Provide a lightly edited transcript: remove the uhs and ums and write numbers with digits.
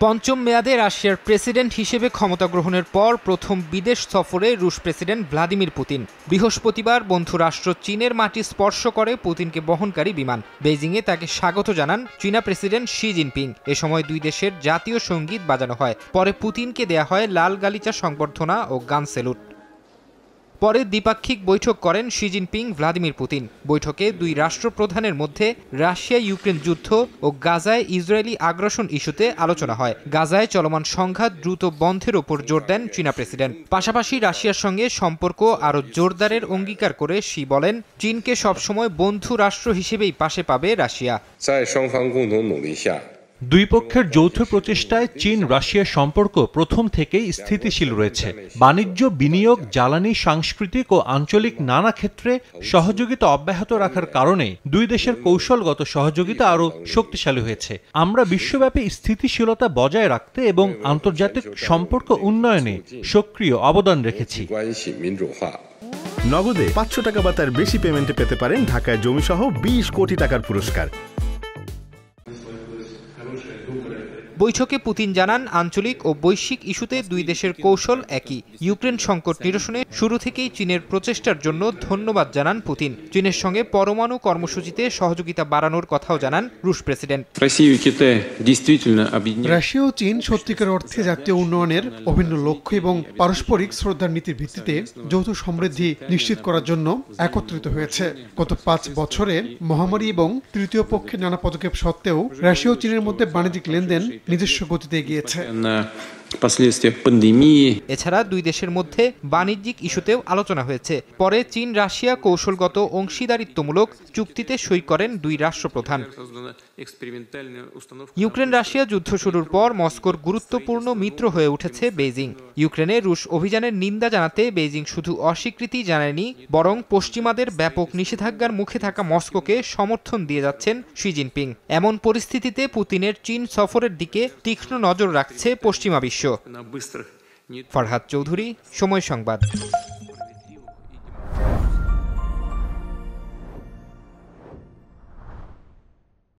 পঞ্চম মেয়াদে রাশিয়ার প্রেসিডেন্ট হিসেবে ক্ষমতা গ্রহণের পর প্রথম বিদেশ সফরে রুশ প্রেসিডেন্ট ভ্লাদিমির পুতিন। বৃহস্পতিবার বন্ধু রাষ্ট্র চীনের মাটি স্পর্শ করে পুতিনকে বহনকারী বিমান। বেইজিংয়ে তাকে স্বাগত জানান চীনা প্রেসিডেন্ট শি জিনপিং। এ সময় দুই দেশের জাতীয় সঙ্গীত বাজানো হয়। পরে পুতিনকে দেয়া হয় লাল গালিচা সংবর্ধনা ও গান স্যালুট। পরে দ্বিপাক্ষিক বৈঠক করেন শি জিনপিং ভ্লাদিমির পুতিন। বৈঠকে দুই রাষ্ট্রপ্রধানের মধ্যে রাশিয়া ইউক্রেন যুদ্ধ ও গাজায় ইসরায়েলি আগ্রাসন ইস্যুতে আলোচনা হয়। গাজায় চলমান সংঘাত দ্রুত বন্ধের ওপর জোর দেন চীনা প্রেসিডেন্ট। পাশাপাশি রাশিয়ার সঙ্গে সম্পর্ক আরও জোরদারের অঙ্গীকার করে শি বলেন, চীনকে সবসময় বন্ধু রাষ্ট্র হিসেবেই পাশে পাবে রাশিয়া। দুই পক্ষের যৌথ প্রচেষ্টায় চীন রাশিয়ার সম্পর্ক প্রথম থেকেই স্থিতিশীল রয়েছে। বাণিজ্য, বিনিয়োগ, জ্বালানি, সাংস্কৃতিক ও আঞ্চলিক নানা ক্ষেত্রে সহযোগিতা অব্যাহত রাখার কারণে দুই দেশের কৌশলগত সহযোগিতা আরও শক্তিশালী হয়েছে। আমরা বিশ্বব্যাপী স্থিতিশীলতা বজায় রাখতে এবং আন্তর্জাতিক সম্পর্ক উন্নয়নে সক্রিয় অবদান রেখেছি। নগদে 500 টাকা বা তার বেশি পেমেন্টে পেতে পারেন ঢাকায় জমিসহ 20 কোটি টাকার পুরস্কার। বৈঠকে পুতিন জানান, আঞ্চলিক ও বৈশ্বিক ইস্যুতে দুই দেশের কৌশল একই। ইউক্রেন সংকট নিরসনে শুরু থেকেই চীনের প্রচেষ্টার জন্য ধন্যবাদ জানান পুতিন। চীনের সঙ্গে পরমাণু কর্মসূচিতে সহযোগিতা বাড়ানোর কথাও জানান রুশ প্রেসিডেন্ট। রাশিয়া ও চীন সত্যিকার অর্থে জাতীয় উন্নয়নের অভিন্ন লক্ষ্য এবং পারস্পরিক শ্রদ্ধার নীতির ভিত্তিতে যৌথ সমৃদ্ধি নিশ্চিত করার জন্য একত্রিত হয়েছে। গত 5 বছরে মহামারী এবং তৃতীয় পক্ষের নানা পদক্ষেপ সত্ত্বেও রাশিয়া ও চীনের মধ্যে বাণিজ্যিক লেনদেন নিজস্ব গতিতে এগিয়েছে। এছাড়া দুই দেশের মধ্যে বাণিজ্যিক ইস্যুতেও আলোচনা হয়েছে। পরে চীন রাশিয়া কৌশলগত অংশীদারিত্বমূলক চুক্তিতে সই করেন দুই রাষ্ট্রপ্রধান। ইউক্রেন রাশিয়া যুদ্ধ শুরুর পর মস্কোর গুরুত্বপূর্ণ মিত্র হয়ে উঠেছে বেইজিং। ইউক্রেনে রুশ অভিযানের নিন্দা জানাতে বেইজিং শুধু অস্বীকৃতি জানায়নি, বরং পশ্চিমাদের ব্যাপক নিষেধাজ্ঞার মুখে থাকা মস্কোকে সমর্থন দিয়ে যাচ্ছেন শি জিনপিং। এমন পরিস্থিতিতে পুতিনের চীন সফরের দিকে তীক্ষ্ণ নজর রাখছে পশ্চিমা বিশ্ব। ফরহাদ চৌধুরী, সময় সংবাদ।